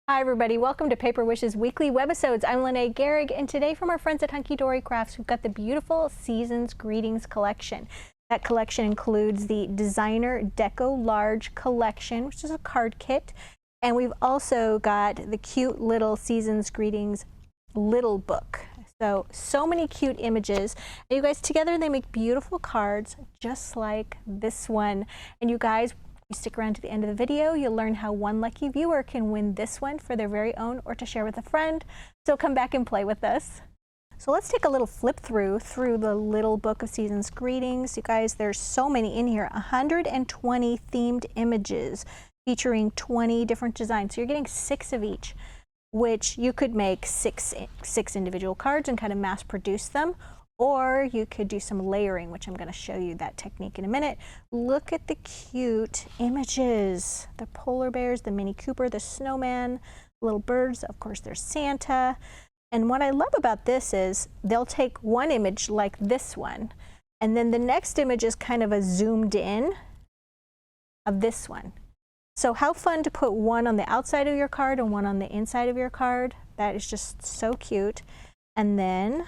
Hi everybody, welcome to Paper Wishes weekly webisodes. I'm Lene Gehrig, and today from our friends at Hunkydory Crafts, we've got the beautiful Season's Greetings collection. That collection includes the Designer Deco Large Collection, which is a card kit, and we've also got the cute little Season's Greetings little book. So many cute images. And you guys, together they make beautiful cards just like this one. And you guys, you stick around to the end of the video, you'll learn how one lucky viewer can win this one for their very own or to share with a friend. So come back and play with us. So let's take a little flip through the little book of Season's Greetings. You guys, there's so many in here, 120 themed images featuring 20 different designs. So you're getting 6 of each, which you could make six individual cards and kind of mass produce them. Or you could do some layering, which I'm going to show you that technique in a minute. Look at the cute images. The polar bears, the Mini Cooper, the snowman, little birds. Of course, there's Santa. And what I love about this is they'll take one image like this one, and then the next image is kind of a zoomed in of this one. So how fun to put one on the outside of your card and one on the inside of your card. That is just so cute. And then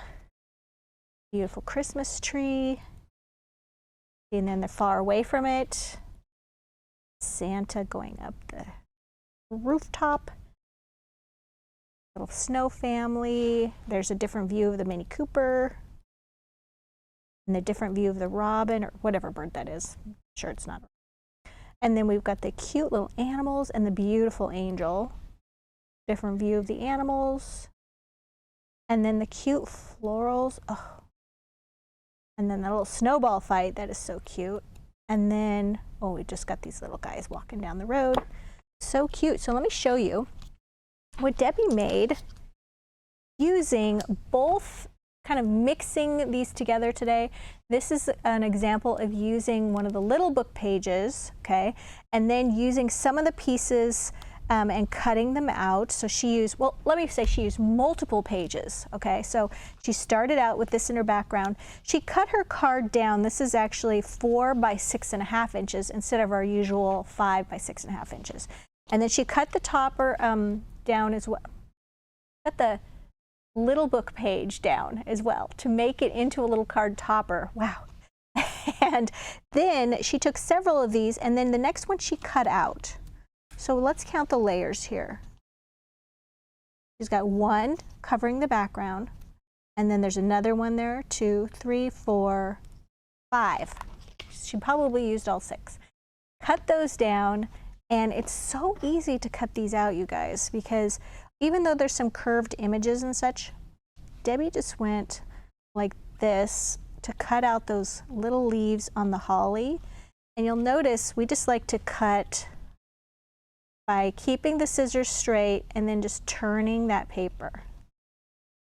beautiful Christmas tree, and then they're far away from it. Santa going up the rooftop. Little snow family. There's a different view of the Mini Cooper, and a different view of the robin, or whatever bird that is. I'm sure it's not. And then we've got the cute little animals and the beautiful angel. Different view of the animals. And then the cute florals. Oh. And then the little snowball fight, that is so cute. And then, oh, we just got these little guys walking down the road. So cute. So let me show you what Debbie made using both, kind of mixing these together today. This is an example of using one of the little book pages, okay, and then using some of the pieces and cutting them out. So she used, well, let me say she used multiple pages, okay? So she started out with this in her background. She cut her card down. This is actually 4 by 6.5 inches instead of our usual 5 by 6.5 inches. And then she cut the topper down as well. Cut the little book page down as well to make it into a little card topper. Wow. And then she took several of these, and then the next one she cut out. So let's count the layers here. She's got one covering the background, and then there's another one there, 2, 3, 4, 5. She probably used all 6. Cut those down, and it's so easy to cut these out, you guys, because even though there's some curved images and such, Debbie just went like this to cut out those little leaves on the holly. And you'll notice we just like to cut by keeping the scissors straight and then just turning that paper.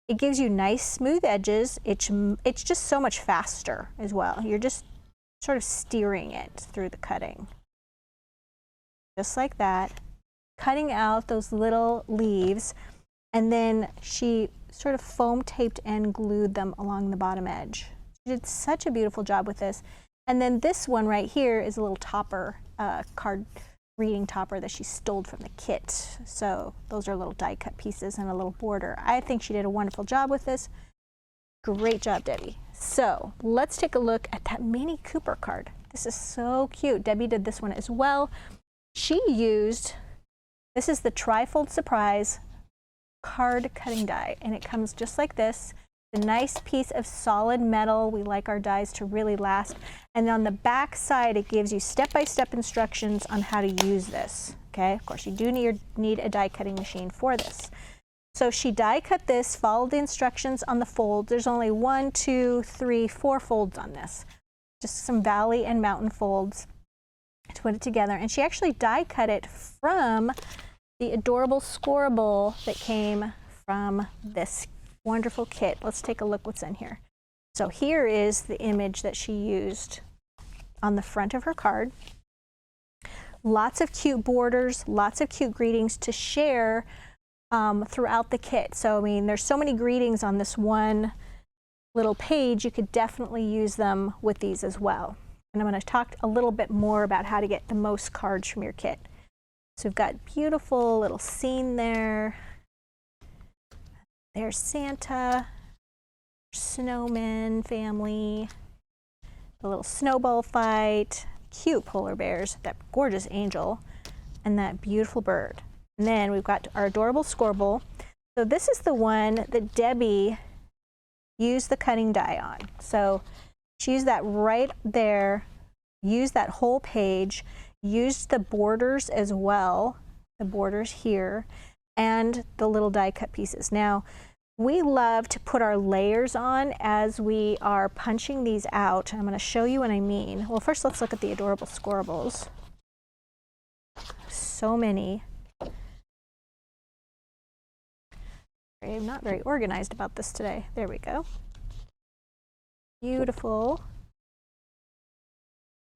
It gives you nice smooth edges. It's just so much faster as well. You're just sort of steering it through the cutting. Just like that, cutting out those little leaves, and then she sort of foam taped and glued them along the bottom edge. She did such a beautiful job with this. And then this one right here is a little topper, card reading topper that she stole from the kit. So those are little die cut pieces and a little border. I think she did a wonderful job with this. Great job, Debbie. So let's take a look at that Mini Cooper card. This is so cute. Debbie did this one as well. She used, this is the Trifold Surprise card cutting die, and it comes just like this. A nice piece of solid metal. We like our dies to really last. And on the back side, it gives you step-by-step instructions on how to use this. Okay, of course, you do need a die cutting machine for this. So she die cut this, followed the instructions on the fold. There's only 1, 2, 3, 4 folds on this. Just some valley and mountain folds to put it together. And she actually die cut it from the adorable scoreable that came from this wonderful kit. Let's take a look what's in here. So here is the image that she used on the front of her card. Lots of cute borders, lots of cute greetings to share throughout the kit. So I mean, there's so many greetings on this one little page, you could definitely use them with these as well. And I'm going to talk a little bit more about how to get the most cards from your kit. So we've got beautiful little scene there. There's Santa, snowman family, the little snowball fight, cute polar bears, that gorgeous angel, and that beautiful bird. And then we've got our adorable squirrel. So this is the one that Debbie used the cutting die on. So she used that right there, used that whole page, used the borders as well, the borders here, and the little die cut pieces. Now, we love to put our layers on as we are punching these out. I'm going to show you what I mean. Well, first let's look at the adorable squirrels. So many. I'm not very organized about this today. There we go. Beautiful.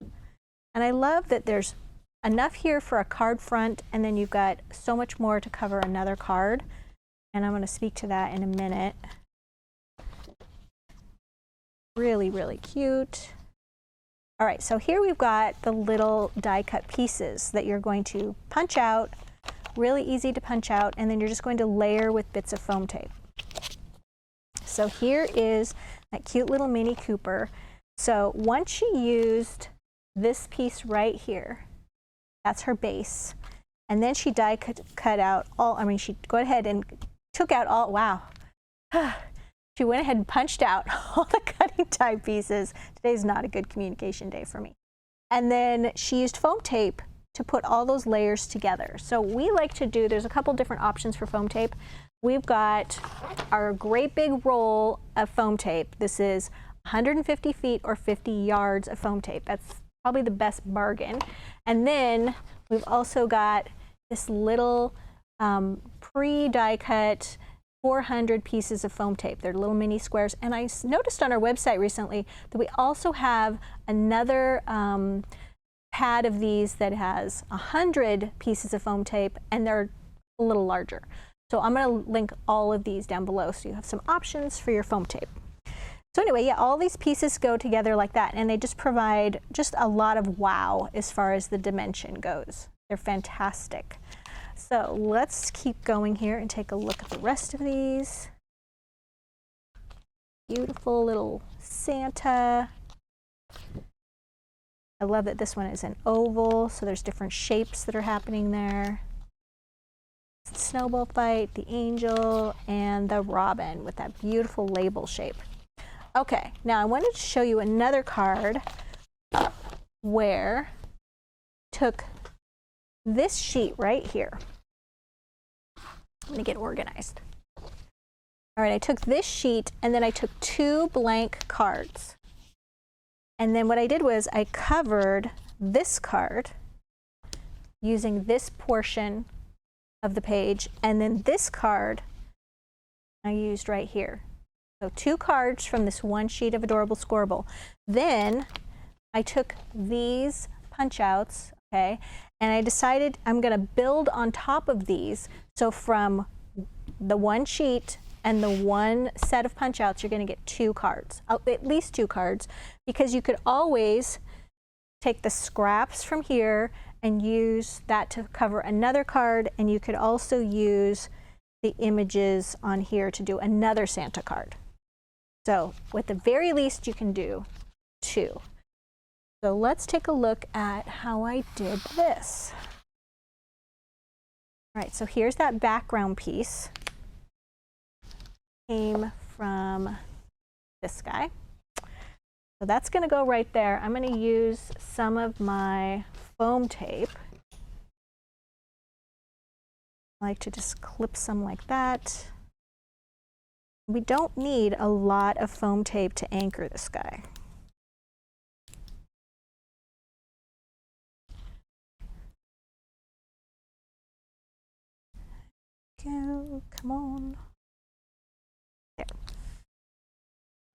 And I love that there's enough here for a card front, and then you've got so much more to cover another card. And I'm going to speak to that in a minute. Really, really cute. All right, so here we've got the little die cut pieces that you're going to punch out. Really easy to punch out, and then you're just going to layer with bits of foam tape. So here is that cute little Mini Cooper. So once you used this piece right here, that's her base, and then she die cut out all, I mean, she go ahead and took out all, wow. She went ahead and punched out all the cutting die pieces. Today's not a good communication day for me. And then she used foam tape to put all those layers together. So we like to do, there's a couple different options for foam tape. We've got our great big roll of foam tape. This is 150 feet or 50 yards of foam tape. That's probably the best bargain. And then we've also got this little pre-die cut 400 pieces of foam tape. They're little mini squares. And I noticed on our website recently that we also have another pad of these that has 100 pieces of foam tape, and they're a little larger. So I'm going to link all of these down below so you have some options for your foam tape. So anyway, yeah, all these pieces go together like that, and they just provide just a lot of wow as far as the dimension goes. They're fantastic. So let's keep going here and take a look at the rest of these. Beautiful little Santa. I love that this one is an oval, so there's different shapes that are happening there. Snowball fight, the angel, and the robin with that beautiful label shape. Okay, now I wanted to show you another card where I took this sheet right here. I'm going to get organized. All right, I took this sheet and then I took 2 blank cards. And then what I did was I covered this card using this portion of the page, and then this card I used right here. So 2 cards from this one sheet of Adorable Squirrel. Then I took these punch outs, okay, and I decided I'm going to build on top of these. So from the one sheet and the one set of punch outs, you're going to get 2 cards, at least 2 cards, because you could always take the scraps from here and use that to cover another card, and you could also use the images on here to do another Santa card. So with the very least you can do 2. So let's take a look at how I did this. All right, so here's that background piece. Came from this guy. So that's going to go right there. I'm going to use some of my foam tape. I like to just clip some like that. We don't need a lot of foam tape to anchor this guy. Go, come on. There.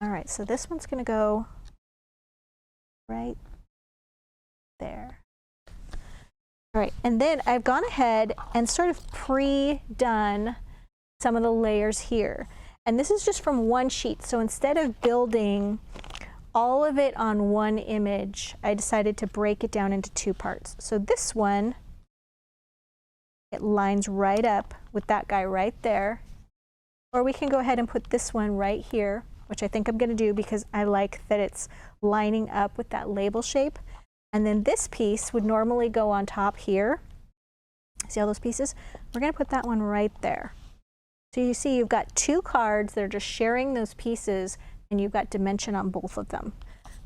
All right, so this one's going to go right there. All right, and then I've gone ahead and sort of pre-done some of the layers here. And this is just from one sheet. So instead of building all of it on one image, I decided to break it down into 2 parts. So this one It lines right up with that guy right there. Or we can go ahead and put this one right here, which I think I'm going to do because I like that it's lining up with that label shape. And then this piece would normally go on top here. See all those pieces? We're going to put that one right there. So you see you've got two cards that are just sharing those pieces, and you've got dimension on both of them.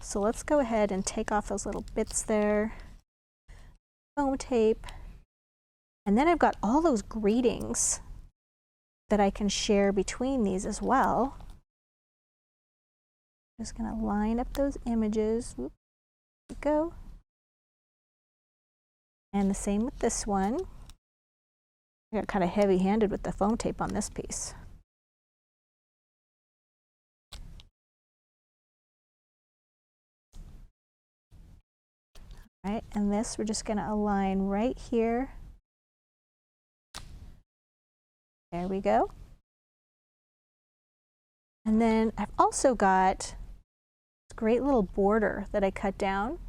So let's go ahead and take off those little bits there. Foam tape. And then I've got all those greetings that I can share between these as well. Just going to line up those images. Whoop, there we go. And the same with this one. I got kind of heavy-handed with the foam tape on this piece. All right, and this we're just going to align right here. There we go. And then I've also got this great little border that I cut down.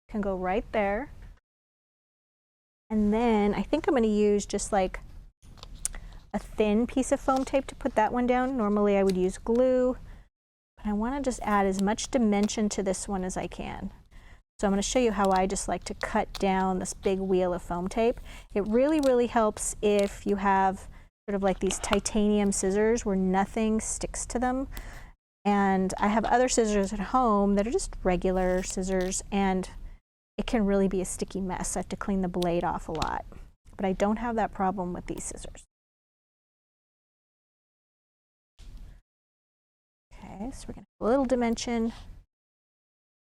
Can go right there. And then I think I'm going to use just like a thin piece of foam tape to put that one down. Normally I would use glue, but I want to just add as much dimension to this one as I can. So I'm going to show you how I just like to cut down this big wheel of foam tape. It really, really helps if you have sort of like these titanium scissors where nothing sticks to them. And I have other scissors at home that are just regular scissors, and it can really be a sticky mess. I have to clean the blade off a lot, but I don't have that problem with these scissors. Okay, so we're going to have a little dimension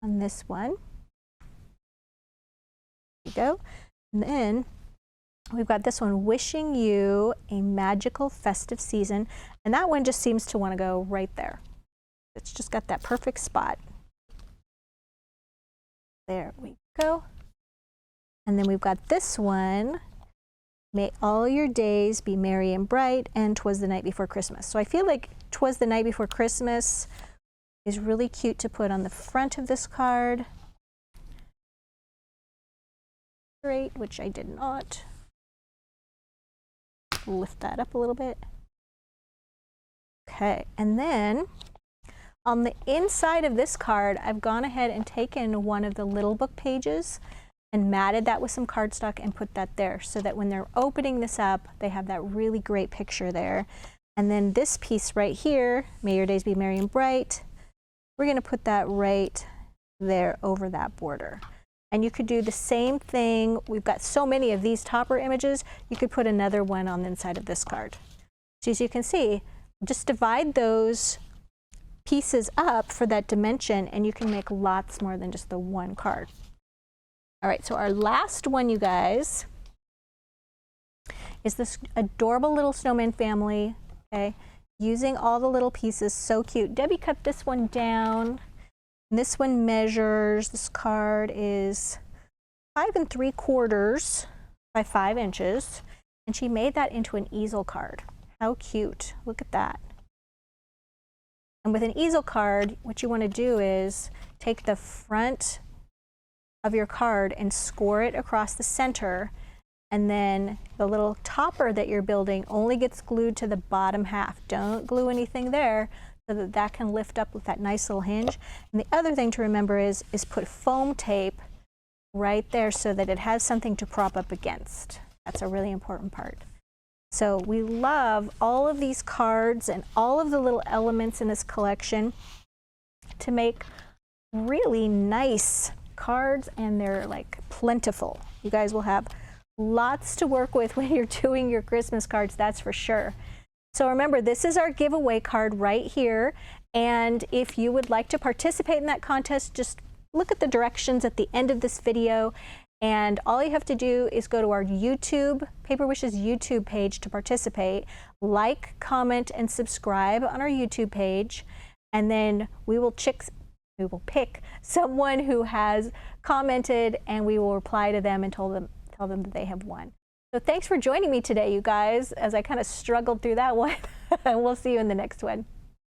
on this one. There we go. And then we've got this one, wishing you a magical festive season. And that one just seems to want to go right there. It's just got that perfect spot. There we go. And then we've got this one, may all your days be merry and bright, and 'twas the night before Christmas. So I feel like 'twas the night before Christmas is really cute to put on the front of this card. Great, which I did not. Lift that up a little bit. Okay, and then on the inside of this card, I've gone ahead and taken one of the little book pages and matted that with some cardstock and put that there so that when they're opening this up, they have that really great picture there. And then this piece right here, may your days be merry and bright, we're going to put that right there over that border. And you could do the same thing. We've got so many of these topper images, you could put another one on the inside of this card. So as you can see, just divide those pieces up for that dimension, and you can make lots more than just the one card. All right, so our last one, you guys, is this adorable little snowman family, okay? Using all the little pieces, so cute. Debbie cut this one down. And this one measures, this card is 5 3/4 by 5 inches, and she made that into an easel card. How cute, look at that. And with an easel card, what you want to do is take the front of your card and score it across the center, and then the little topper that you're building only gets glued to the bottom half. Don't glue anything there, so that that can lift up with that nice little hinge. And the other thing to remember is put foam tape right there so that it has something to prop up against. That's a really important part. So we love all of these cards and all of the little elements in this collection to make really nice cards, and they're like plentiful. You guys will have lots to work with when you're doing your Christmas cards, that's for sure. So remember, this is our giveaway card right here, and if you would like to participate in that contest, just look at the directions at the end of this video, and all you have to do is go to our YouTube, Paper Wishes YouTube page to participate. Like, comment, and subscribe on our YouTube page, and then we will pick someone who has commented, and we will reply to them and tell them that they have won. So thanks for joining me today, you guys, as I kind of struggled through that one. And we'll see you in the next one.